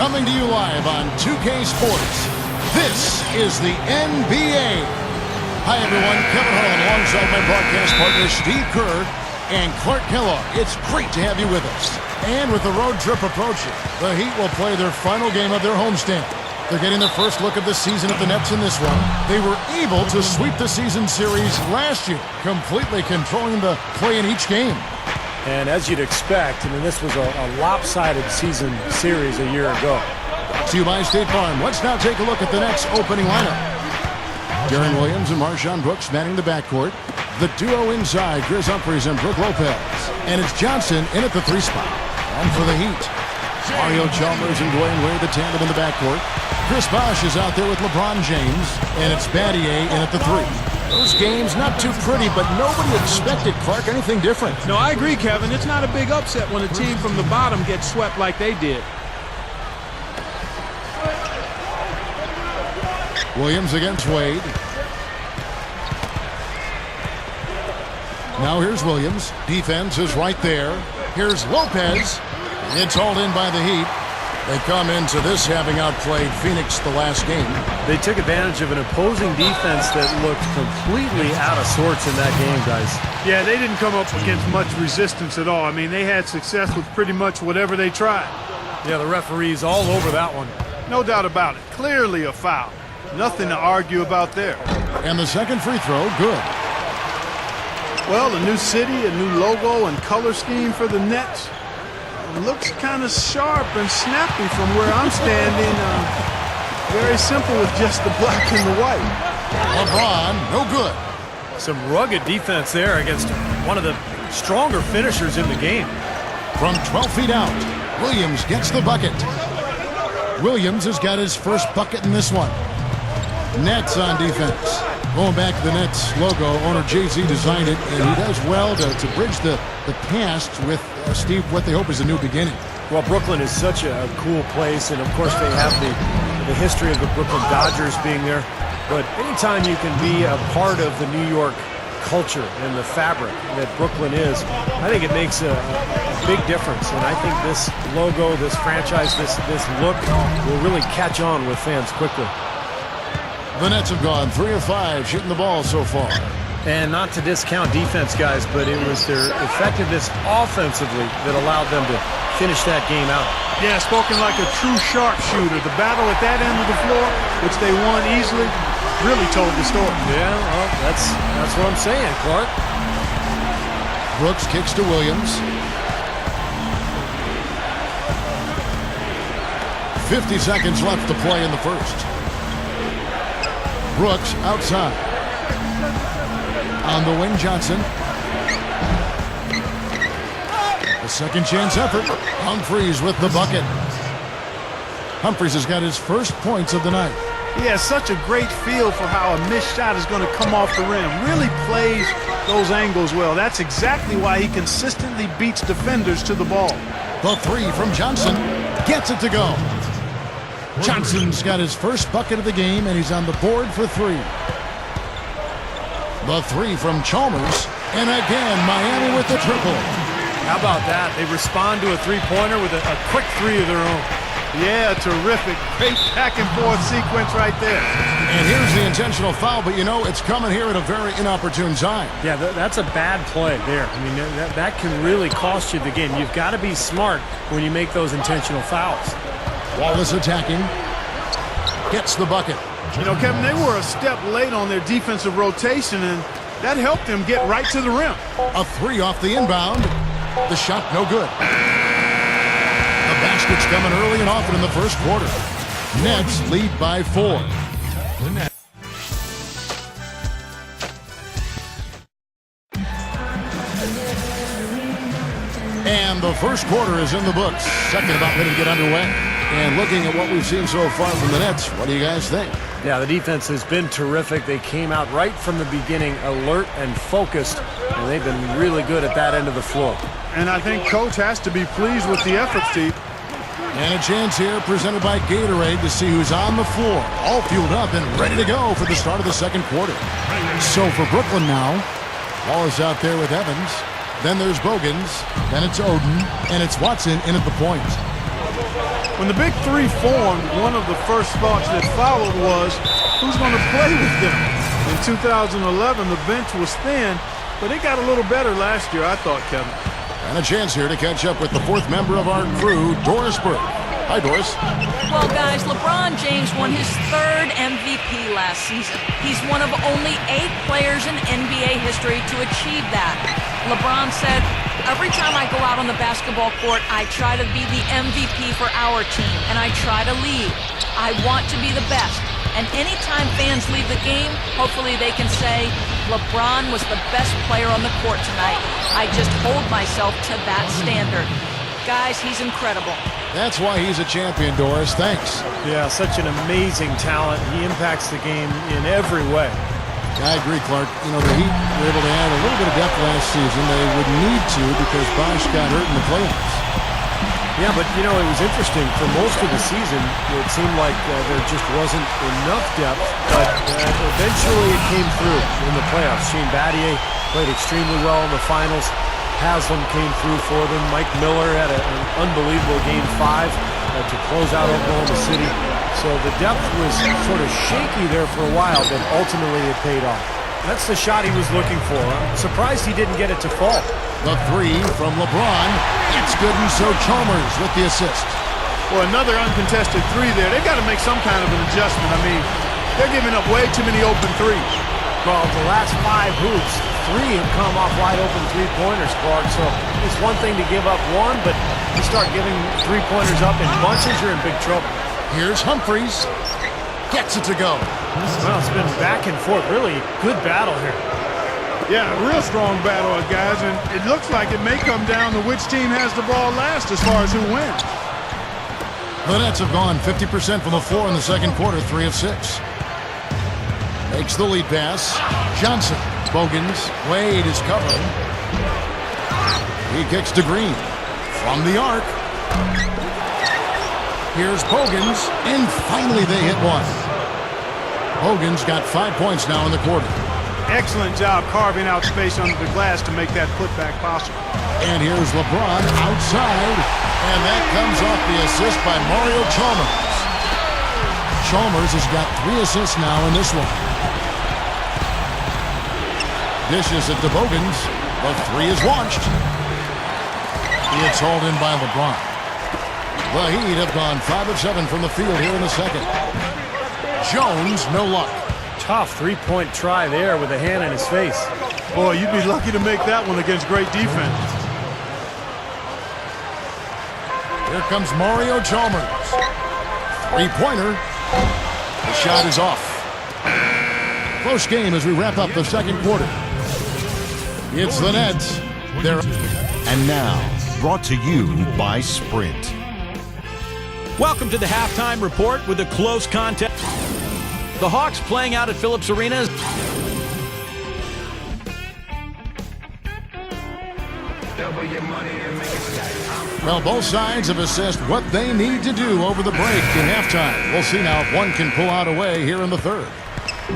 Coming to you live on 2K Sports, this is the NBA. Hi, everyone. Kevin Harlan alongside my broadcast partner, Steve Kerr and Clark Kellogg. It's great to have you with us. And with the road trip approaching, the Heat will play their final game of their homestand. They're getting their first look of the season at the Nets in this one. They were able to sweep the season series last year, completely controlling the play in each game. And as you'd expect, I mean, this was a lopsided season series a year ago. To you by State Farm. Let's now take a look at the Nets opening lineup. Deron Williams and Marshawn Brooks manning the backcourt. The duo inside, Chris Humphries and Brook Lopez. And it's Johnson in at the 3 spot. And for the Heat, Mario Chalmers and Dwayne Wade, the tandem in the backcourt. Chris Bosh is out there with LeBron James. And it's Battier in at the 3. Those games, not too pretty, but nobody expected, Clark, anything different. No, I agree, Kevin. It's not a big upset when a team from the bottom gets swept like they did. Williams against Wade. Now here's Williams. Defense is right there. Here's Lopez. It's hauled in by the Heat. They come into this having outplayed Phoenix the last game. They took advantage of an opposing defense that looked completely out of sorts in that game, guys. Yeah, they didn't come up against much resistance at all. I mean, they had success with pretty much whatever they tried. Yeah, the referees all over that one. No doubt about it. Clearly a foul. Nothing to argue about there. And the second free throw, good. Well, a new city, a new logo, and color scheme for the Nets. Looks kind of sharp and snappy from where I'm standing. Very simple with just the black and the white. LeBron, no good. Some rugged defense there against one of the stronger finishers in the game. From 12 feet out, Williams gets the bucket. Williams has got his first bucket in this one. Nets on defense. Going back to the Nets logo, owner Jay-Z designed it, and he does well to bridge the past with, Steve, what they hope is a new beginning. Well, Brooklyn is such a cool place, and of course they have the history of the Brooklyn Dodgers being there. But anytime you can be a part of the New York culture and the fabric that Brooklyn is, I think it makes a big difference. And I think this logo, this franchise, this look will really catch on with fans quickly. The Nets have gone 3 of 5 shooting the ball so far. And not to discount defense, guys, but it was their effectiveness offensively that allowed them to finish that game out. Yeah, spoken like a true sharpshooter. The battle at that end of the floor, which they won easily, really told the story. Yeah, well, that's what I'm saying, Clark. Brooks kicks to Williams. 50 seconds left to play in the first. Brooks outside. On the wing, Johnson. A second chance effort. Humphries with the bucket. Humphries has got his first points of the night. He has such a great feel for how a missed shot is going to come off the rim. Really plays those angles well. That's exactly why he consistently beats defenders to the ball. The 3 from Johnson gets it to go. Johnson's got his first bucket of the game, and he's on the board for 3. The 3 from Chalmers, and again, Miami with the triple. How about that? They respond to a three-pointer with a quick 3 of their own. Yeah, terrific. Great back-and-forth sequence right there. And here's the intentional foul, but you know, it's coming here at a very inopportune time. Yeah, that's a bad play there. I mean, that can really cost you the game. You've got to be smart when you make those intentional fouls. Wallace attacking. Gets the bucket. You know, Kevin, they were a step late on their defensive rotation, and that helped them get right to the rim. A 3 off the inbound. The shot no good. The basket's coming early and often in the first quarter. Nets lead by 4. And the first quarter is in the books. Second about ready to get underway. And looking at what we've seen so far from the Nets, what do you guys think? Yeah, the defense has been terrific. They came out right from the beginning, alert and focused, and they've been really good at that end of the floor. And I think Coach has to be pleased with the effort, Steve. And a chance here presented by Gatorade to see who's on the floor, all fueled up and ready to go for the start of the second quarter. So for Brooklyn now, Wallace out there with Evans. Then there's Bogans. Then it's Oden. And it's Watson in at the point. When the big three formed, one of the first thoughts that followed was, who's going to play with them? In 2011, the bench was thin, but it got a little better last year, I thought, Kevin. And a chance here to catch up with the fourth member of our crew, Doris Burke. Hi, Doris. Well, guys, LeBron James won his third MVP last season. He's one of only 8 players in NBA history to achieve that. LeBron said, every time I go out on the basketball court, I try to be the MVP for our team, and I try to lead. I want to be the best. And anytime fans leave the game, hopefully they can say, LeBron was the best player on the court tonight. I just hold myself to that standard. Guys, he's incredible. That's why he's a champion, Doris. Thanks. Yeah, such an amazing talent. He impacts the game in every way. I agree, Clark. You know, the Heat were able to add a little bit of depth last season. They would need to because Bosh got hurt in the playoffs. Yeah, but, you know, it was interesting. For most of the season, it seemed like there just wasn't enough depth, but eventually it came through in the playoffs. Shane Battier played extremely well in the finals. Haslam came through for them. Mike Miller had an unbelievable Game 5 to close out Oklahoma City. So the depth was sort of shaky there for a while, but ultimately it paid off. That's the shot he was looking for. I'm surprised he didn't get it to fall. The three from LeBron. It's good, and so Chalmers with the assist. Well, another uncontested three there. They've got to make some kind of an adjustment. I mean, they're giving up way too many open threes. Well, the last 5 hoops, 3 have come off wide open three-pointers, Clark. So it's one thing to give up one, but you start giving three-pointers up in bunches, you're in big trouble. Here's Humphries. Gets it to go. Well, it's been back and forth. Really good battle here. Yeah, a real strong battle, guys, and it looks like it may come down to which team has the ball last as far as who wins. The Nets have gone 50% from the floor in the second quarter, 3 of 6. Makes the lead pass. Johnson. Bogans. Wade is covering. He kicks to Green. From the arc. Here's Bogans. And finally they hit one. Bogans got 5 points now in the quarter. Excellent job carving out space under the glass to make that putback possible. And here's LeBron outside. And that comes off the assist by Mario Chalmers. Chalmers has got 3 assists now in this one. Dishes it to Bogans. The 3 is launched. It's hauled in by LeBron. The Heat have gone 5 of 7 from the field here in the second. Jones, no luck. Tough three-point try there with a hand in his face. Boy, you'd be lucky to make that one against great defense. Here comes Mario Chalmers. Three-pointer. The shot is off. Close game as we wrap up the second quarter. It's the Nets. And now, brought to you by Sprint. Welcome to the halftime report with a close contest. The Hawks playing out at Phillips Arena. Well, both sides have assessed what they need to do over the break in halftime. We'll see now if one can pull out a way here in the third.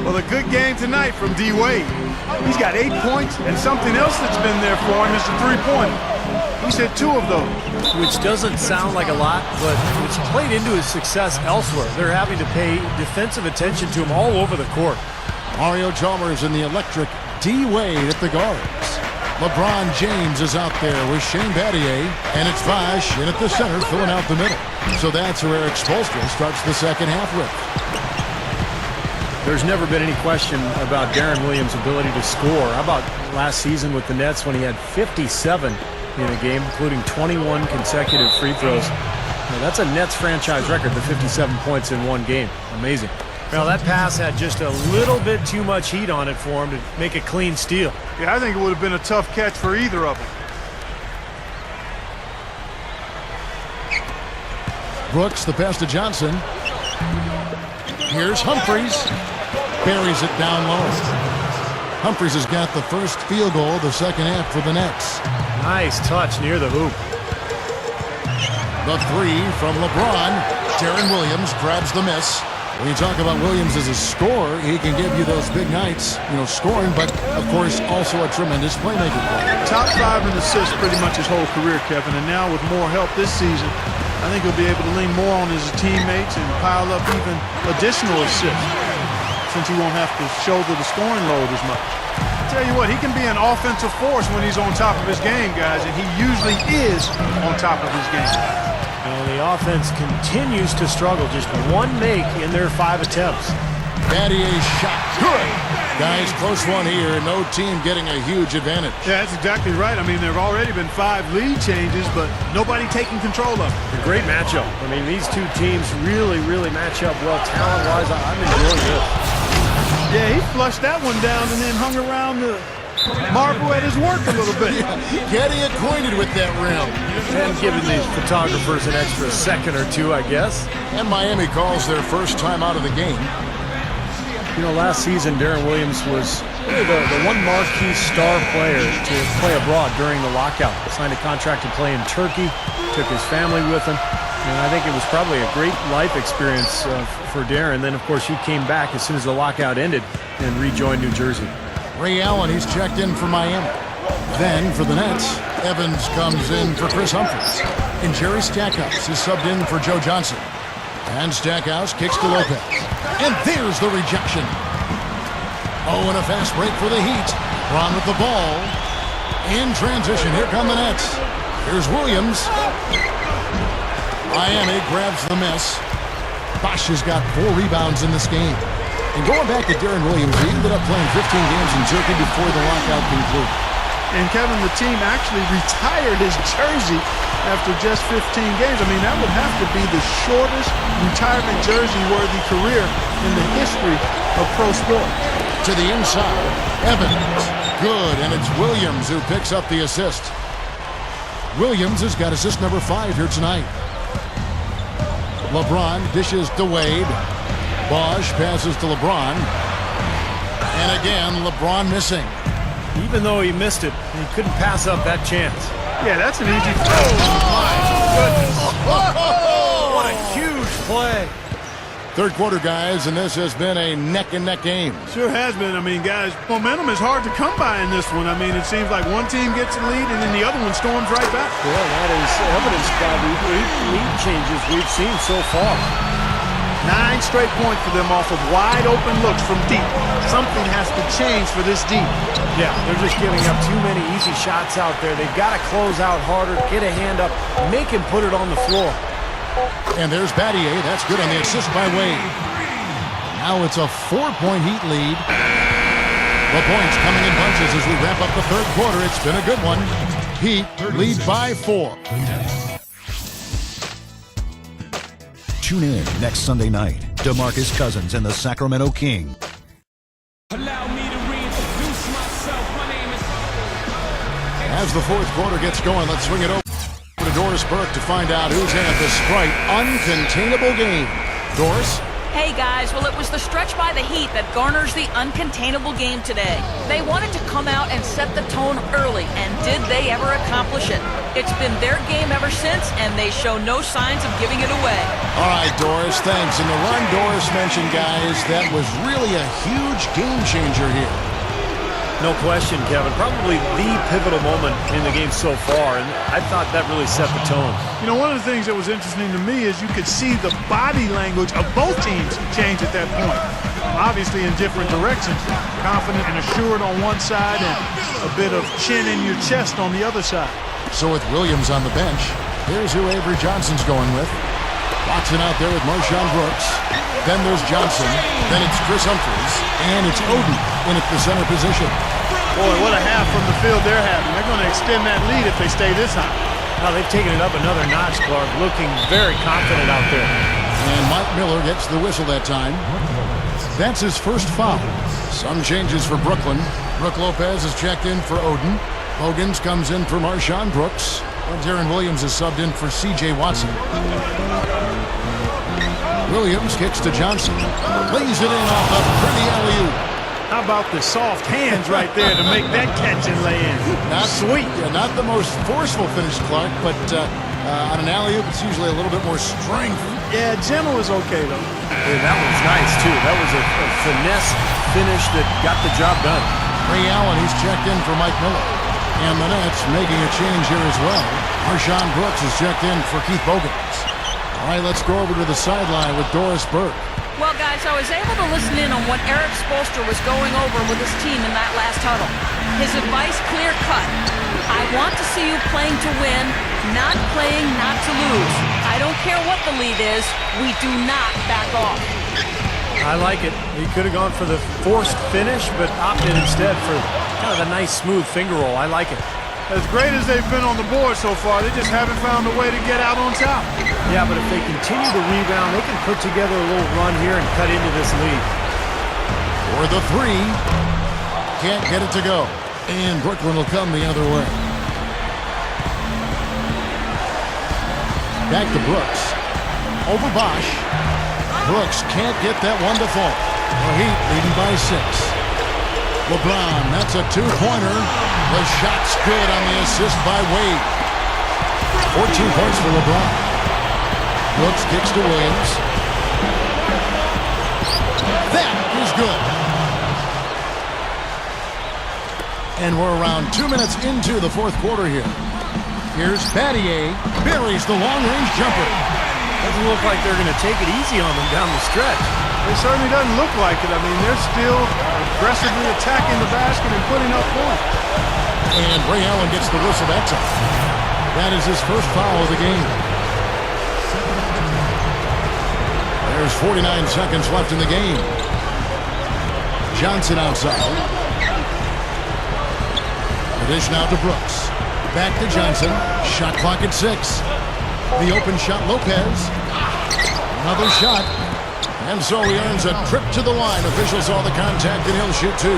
Well, a good game tonight from D. Wade. He's got 8 points, and something else that's been there for him is the three-pointer. He's hit 2 of those. Which doesn't sound like a lot, but it's played into his success elsewhere. They're having to pay defensive attention to him all over the court. Mario Chalmers and the electric D. Wade at the guards. LeBron James is out there with Shane Battier, and it's Vash in at the center filling out the middle. So that's where Eric Spoelstra starts the second half with. There's never been any question about Deron Williams' ability to score. How about last season with the Nets when he had 57 in a game, including 21 consecutive free throws? Now, that's a Nets franchise record, the 57 points in one game. Amazing. Well, that pass had just a little bit too much heat on it for him to make a clean steal. Yeah, I think it would have been a tough catch for either of them. Brooks, the pass to Johnson. Here's Humphries. Buries it down low. Humphries has got the first field goal of the second half for the Nets. Nice touch near the hoop. The 3 from LeBron. Deron Williams grabs the miss. When you talk about Williams as a scorer, he can give you those big nights, scoring, but, of course, also a tremendous playmaking player. Top 5 in assists pretty much his whole career, Kevin, and now with more help this season, I think he'll be able to lean more on his teammates and pile up even additional assists since he won't have to shoulder the scoring load as much. I tell you what, he can be an offensive force when he's on top of his game, guys, and he usually is on top of his game. Well, the offense continues to struggle. Just one make in their 5 attempts. Battier's shot. Good. Guys, close one here. No team getting a huge advantage. Yeah, that's exactly right. I mean, there have already been 5 lead changes, but nobody taking control of it. A great matchup. I mean, these two teams really match up well talent-wise. I'm enjoying this. Yeah, he flushed that one down and then hung around the marble at his work a little bit. Getting acquainted with that rim. And giving these photographers an extra second or two, I guess. And Miami calls their first time out of the game. You know, last season, Deron Williams was really the one marquee star player to play abroad during the lockout. Signed a contract to play in Turkey, took his family with him, and I think it was probably a great life experience for Deron. Then, of course, he came back as soon as the lockout ended and rejoined New Jersey. Ray Allen, he's checked in for Miami. Then, for the Nets, Evans comes in for Chris Humphries. And Jerry Stackhouse is subbed in for Joe Johnson. And Stackhouse kicks to Lopez. And there's the rejection. Oh, and a fast break for the Heat. Ron with the ball. In transition, here come the Nets. Here's Williams. Miami grabs the miss. Bosch has got 4 rebounds in this game. And going back to Deron Williams, he ended up playing 15 games in Turkey before the lockout concluded. And Kevin, the team actually retired his jersey after just 15 games. I mean, that would have to be the shortest retirement jersey-worthy career in the history of pro sport. To the inside, Evans. Good, and it's Williams who picks up the assist. Williams has got assist number 5 here tonight. LeBron dishes to Wade. Bosch passes to LeBron. And again, LeBron missing. Even though he missed it, he couldn't pass up that chance. Yeah, that's an easy... What a huge play. Third quarter, guys, and this has been a neck-and-neck game. Sure has been. I mean, guys, momentum is hard to come by in this one. I mean, it seems like one team gets the lead and then the other one storms right back. Yeah, that is evidenced by the 8 lead changes we've seen so far. 9 straight points for them off of wide-open looks from deep. Something has to change for this deep. Yeah, they're just giving up too many easy shots out there. They've got to close out harder, get a hand up, make him put it on the floor. And there's Battier. That's good on the assist by Wade. Now it's a 4-point Heat lead. The points coming in bunches as we wrap up the third quarter. It's been a good one. Heat lead by 4. Tune in next Sunday night. DeMarcus Cousins and the Sacramento King. Allow me to reintroduce myself. My name is... As the fourth quarter gets going, let's swing it over to Doris Burke to find out who's had the Sprite uncontainable game. Doris? Hey guys, well it was the stretch by the Heat that garners the uncontainable game today. They wanted to come out and set the tone early, and did they ever accomplish it? It's been their game ever since, and they show no signs of giving it away. All right, Doris, thanks. And the run Doris mentioned, guys, that was really a huge game changer here. No question, Kevin. Probably the pivotal moment in the game so far, and I thought that really set the tone. You know, one of the things that was interesting to me is you could see the body language of both teams change at that point. Obviously in different directions. Confident and assured on one side and a bit of chin in your chest on the other side. So with Williams on the bench, here's who Avery Johnson's going with. Watson out there with Marshawn Brooks. Then there's Johnson. Then it's Chris Humphries. And it's Oden in at the center position. Boy, what a half from the field they're having. They're going to extend that lead if they stay this high. Now they've taken it up another notch, Clark. Looking very confident out there. And Mike Miller gets the whistle that time. That's his first foul. Some changes for Brooklyn. Brook Lopez is checked in for Oden. Bogans comes in for Marshawn Brooks. And Deron Williams is subbed in for C.J. Watson. Williams kicks to Johnson. Lays it in off a pretty alley-oop. How about the soft hands right there to make that catch and lay in? Not sweet. Yeah, not the most forceful finish, Clark, but on an alley-oop, it's usually a little bit more strength. Yeah, gentle is okay, though. Yeah, that was nice, too. That was a finesse finish that got the job done. Ray Allen, he's checked in for Mike Miller. And the Nets making a change here as well. Marshawn Brooks is checked in for Keith Bogans. All right, let's go over to the sideline with Doris Burke. Well, guys, I was able to listen in on what Eric Spoelstra was going over with his team in that last huddle. His advice clear-cut. I want to see you playing to win, not playing not to lose. I don't care what the lead is. We do not back off. I like it. He could have gone for the forced finish, but opted instead for kind of a nice, smooth finger roll. I like it. As great as they've been on the board so far, they just haven't found a way to get out on top. Yeah, but if they continue to rebound, they can put together a little run here and cut into this lead. For the three. Can't get it to go. And Brooklyn will come the other way. Back to Brooks. Over Bosch. Brooks can't get that one to fall. The Heat leading by 6. LeBron, that's a two-pointer. The shot's good on the assist by Wade. 14 points for LeBron. Brooks kicks to Williams. That is good. And we're around 2 minutes into the fourth quarter here. Here's Battier. Buries the long-range jumper. Doesn't look like they're going to take it easy on them down the stretch. It certainly doesn't look like it. I mean, they're still aggressively attacking the basket and putting up points. And Ray Allen gets the whistle that time. That is his first foul of the game. There's 49 seconds left in the game. Johnson outside. The dish now to Brooks. Back to Johnson. Shot clock at 6. The open shot, Lopez. Another shot. And so he earns a trip to the line. Officials saw the contact, and he'll shoot 2.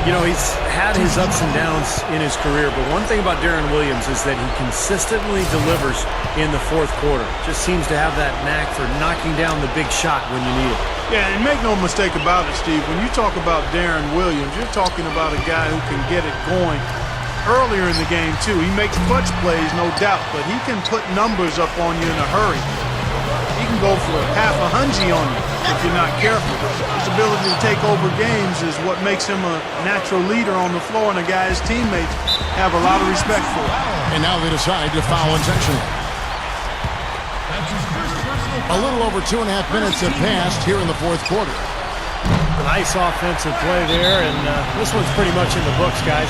You know, he's had his ups and downs in his career, but one thing about Deron Williams is that he consistently delivers in the fourth quarter. Just seems to have that knack for knocking down the big shot when you need it. Yeah, and make no mistake about it, Steve. When you talk about Deron Williams, you're talking about a guy who can get it going earlier in the game, too. He makes clutch plays, no doubt, but he can put numbers up on you in a hurry. He can go for half a hungy on you if you're not careful. His ability to take over games is what makes him a natural leader on the floor and a guy his teammates have a lot of respect for. And now they decide to foul intentionally. A little over 2.5 minutes have passed here in the fourth quarter. Nice offensive play there, and this one's pretty much in the books, guys.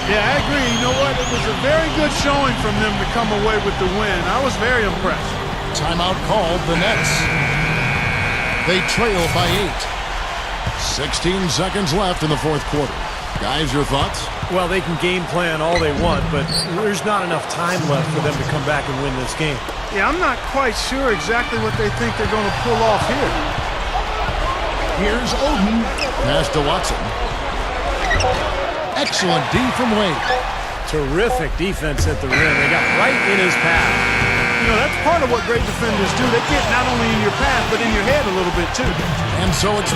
Yeah, I agree. You know what? It was a very good showing from them to come away with the win. I was very impressed. Timeout called, the Nets. They trail by 8. 16 seconds left in the fourth quarter. Guys, your thoughts? Well, they can game plan all they want, but there's not enough time left for them to come back and win this game. Yeah, I'm not quite sure exactly what they think they're going to pull off here. Here's Oden. Pass to Watson. Excellent D from Wade. Terrific defense at the rim. They got right in his path. You know, that's part of what great defenders do. They get not only in your path, but in your head a little bit, too. And so it's